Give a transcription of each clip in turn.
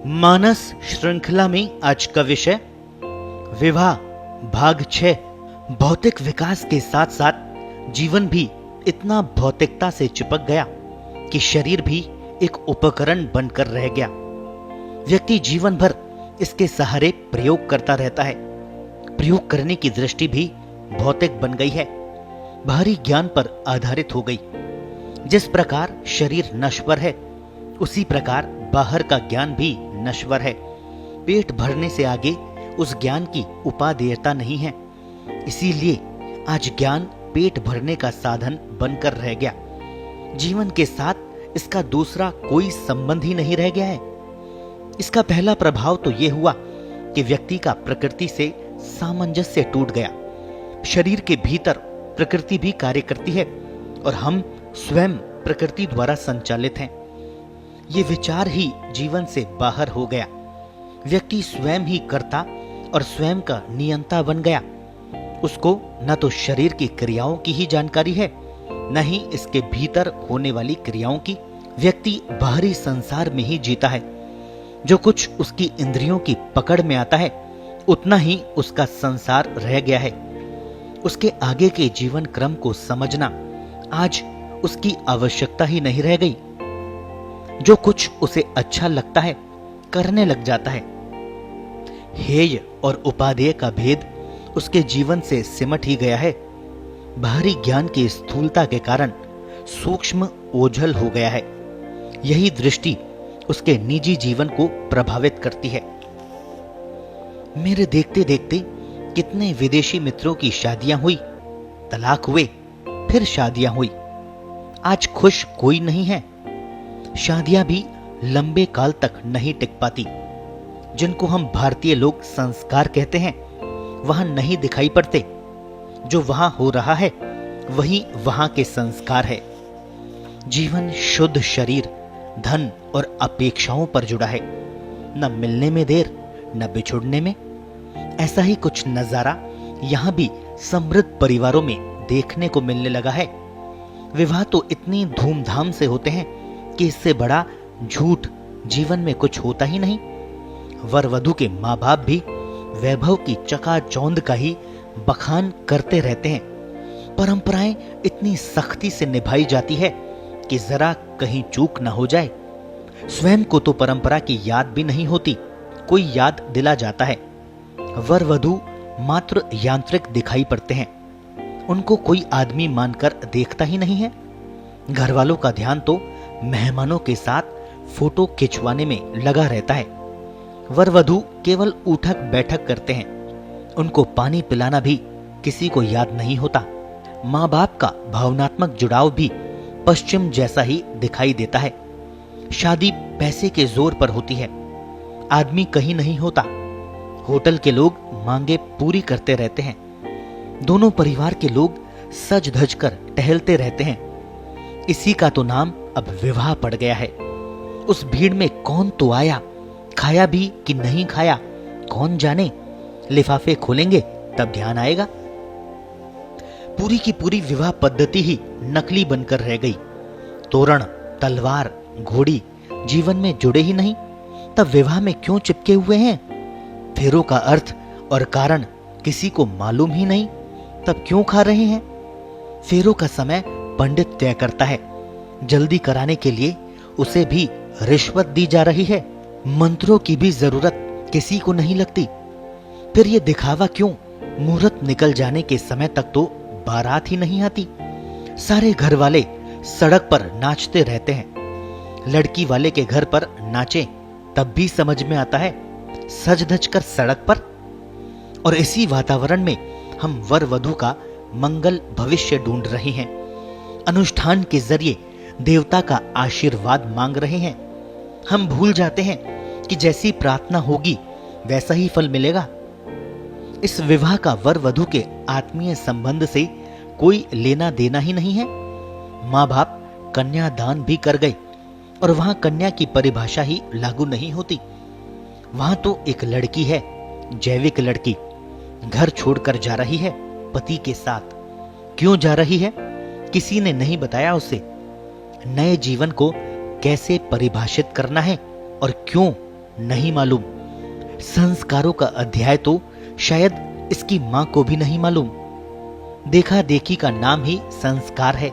मानस श्रृंखला में आज का विषय विवाह भाग 6। भौतिक विकास के साथ साथ जीवन भी इतना भौतिकता से चिपक गया कि शरीर भी एक उपकरण बनकर रह गया। व्यक्ति जीवन भर इसके सहारे प्रयोग करता रहता है। प्रयोग करने की दृष्टि भी भौतिक बन गई है, बाहरी ज्ञान पर आधारित हो गई। जिस प्रकार शरीर नश्वर है, उसी प्रकार बाहर का ज्ञान भी नश्वर है। पेट भरने से आगे उस ज्ञान की उपादेयता नहीं है। इसीलिए आज ज्ञान पेट भरने का साधन बनकर रह गया। जीवन के साथ इसका दूसरा कोई संबंध ही नहीं रह गया है। इसका पहला प्रभाव तो यह हुआ कि व्यक्ति का प्रकृति से सामंजस्य टूट गया। शरीर के भीतर प्रकृति भी कार्य करती है और हम स्वयं प्रकृति द्वारा संचालित हैं। ये विचार ही जीवन से बाहर हो गया। व्यक्ति स्वयं ही कर्ता और स्वयं का नियंता बन गया। उसको न तो शरीर की क्रियाओं की ही जानकारी है, न ही इसके भीतर होने वाली क्रियाओं की। व्यक्ति बाहरी संसार में ही जीता है। जो कुछ उसकी इंद्रियों की पकड़ में आता है, उतना ही उसका संसार रह गया है। उसके आगे के जीवन क्रम को समझना आज उसकी आवश्यकता ही नहीं रह गई। जो कुछ उसे अच्छा लगता है करने लग जाता है। हेय और उपादेय का भेद उसके जीवन से सिमट ही गया है। बाहरी ज्ञान की स्थूलता के कारण सूक्ष्म ओझल हो गया है। यही दृष्टि उसके निजी जीवन को प्रभावित करती है। मेरे देखते देखते कितने विदेशी मित्रों की शादियां हुई, तलाक हुए, फिर शादियां हुई। आज खुश कोई नहीं है। शादियां भी लंबे काल तक नहीं टिक पाती। जिनको हम भारतीय लोग संस्कार कहते हैं, वहां नहीं दिखाई पड़ते। जो वहां हो रहा है वही वहां के संस्कार है। जीवन शुद्ध शरीर, धन और अपेक्षाओं पर जुड़ा है। न मिलने में देर, न बिछुड़ने में। ऐसा ही कुछ नजारा यहां भी समृद्ध परिवारों में देखने को मिलने लगा है। विवाह तो इतनी धूमधाम से होते हैं कि इससे बड़ा झूठ जीवन में कुछ होता ही नहीं। वर वधू के माँ बाप भी वैभव की चकाचौंध का ही बखान करते रहते हैं। परंपराएं इतनी सख्ती से निभाई जाती है कि जरा कहीं चूक न हो जाए। स्वयं को तो परंपरा की याद भी नहीं होती, कोई याद दिला जाता है। वर वधू मात्र यांत्रिक दिखाई पड़ते हैं। उनको कोई आदमी मानकर देखता ही नहीं है। घर वालों का ध्यान तो मेहमानों के साथ फोटो खिंचवाने में लगा रहता है। वर वधू केवल उठक बैठक करते हैं। उनको पानी पिलाना भी किसी को याद नहीं होता। माँ बाप का भावनात्मक जुड़ाव भी पश्चिम जैसा ही दिखाई देता है। शादी पैसे के जोर पर होती है। आदमी कहीं नहीं होता। होटल के लोग मांगे पूरी करते रहते हैं। दोनों परिवार के लोग सज धज कर टहलते रहते हैं। इसी का तो नाम अब विवाह पड़ गया है। उस भीड़ में कौन तो आया, खाया भी कि नहीं खाया कौन जाने। लिफाफे खोलेंगे तब ध्यान आएगा। पूरी की पूरी विवाह पद्धति ही नकली बनकर रह गई। तोरण, तलवार, घोड़ी जीवन में जुड़े ही नहीं, तब विवाह में क्यों चिपके हुए हैं? फेरों का अर्थ और कारण किसी को मालूम ही नहीं, तब क्यों खा रहे हैं? फेरों का समय पंडित तय करता है। जल्दी कराने के लिए उसे भी रिश्वत दी जा रही है। मंत्रों की भी जरूरत किसी को नहीं लगती। फिर ये दिखावा क्यों? मुहूर्त निकल जाने के समय तक तो बारात ही नहीं आती। सारे घर वाले सड़क पर नाचते रहते हैं। लड़की वाले के घर पर नाचे तब भी समझ में आता है, सज धज कर सड़क पर। और इसी वातावरण में हम वर वधू का मंगल भविष्य ढूंढ रहे हैं। अनुष्ठान के जरिए देवता का आशीर्वाद मांग रहे हैं। हम भूल जाते हैं कि जैसी प्रार्थना होगी वैसा ही फल मिलेगा। इस विवाह का वर वधू के आत्मीय संबंध से कोई लेना देना ही नहीं है। माँ बाप कन्यादान भी कर गए और वहां कन्या की परिभाषा ही लागू नहीं होती। वहां तो एक लड़की है, जैविक लड़की, घर छोड़कर जा रही है पति के साथ। क्यों जा रही है किसी ने नहीं बताया उसे। नए जीवन को कैसे परिभाषित करना है और क्यों, नहीं मालूम। संस्कारों का अध्याय तो शायद इसकी मां को भी नहीं मालूम। देखा देखी का नाम ही संस्कार है।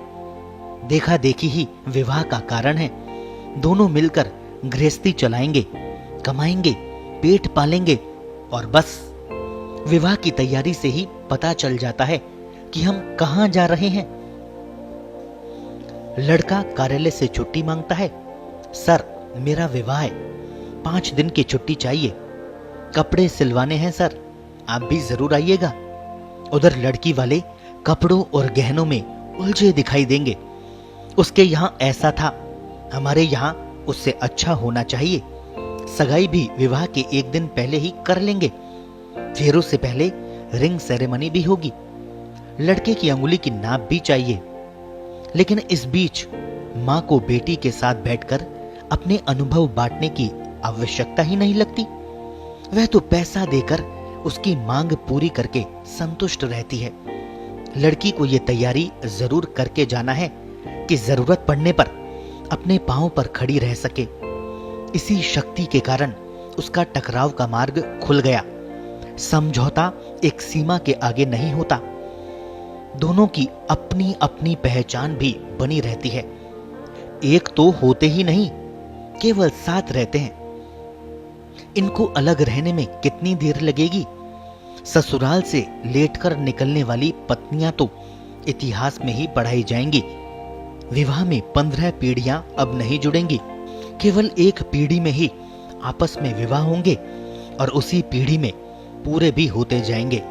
देखा देखी ही विवाह का कारण है। दोनों मिलकर गृहस्थी चलाएंगे, कमाएंगे, पेट पालेंगे और बस विवाह की तैयारी से ही पता चल जाता है कि हम कहां जा रहे हैं। लड़का कार्यालय से छुट्टी मांगता है। सर, मेरा विवाह है, 5 दिन की छुट्टी चाहिए, कपड़े सिलवाने हैं सर, आप भी जरूर आइएगा। उधर लड़की वाले कपड़ों और गहनों में उलझे दिखाई देंगे। उसके यहां ऐसा था, हमारे यहां उससे अच्छा होना चाहिए। सगाई भी विवाह के 1 दिन पहले ही कर लेंगे। फेरों से पहले रिंग सेरेमनी भी होगी। लड़के की अंगुली की नाप भी चाहिए। लेकिन इस बीच मां को बेटी के साथ बैठकर अपने अनुभव बांटने की आवश्यकता ही नहीं लगती। वह तो पैसा देकर उसकी मांग पूरी करके संतुष्ट रहती है। लड़की को यह तैयारी जरूर करके जाना है कि जरूरत पड़ने पर अपने पांव पर खड़ी रह सके। इसी शक्ति के कारण उसका टकराव का मार्ग खुल गया। समझौता एक सीमा के आगे नहीं होता। दोनों की अपनी अपनी पहचान भी बनी रहती है। एक तो होते ही नहीं, केवल साथ रहते हैं। इनको अलग रहने में कितनी देर लगेगी। ससुराल से लेटकर निकलने वाली पत्नियां तो इतिहास में ही पढ़ाई जाएंगी। विवाह में 15 पीढ़ियां अब नहीं जुड़ेंगी। केवल एक पीढ़ी में ही आपस में विवाह होंगे और उसी पीढ़ी में पूरे भी होते जाएंगे।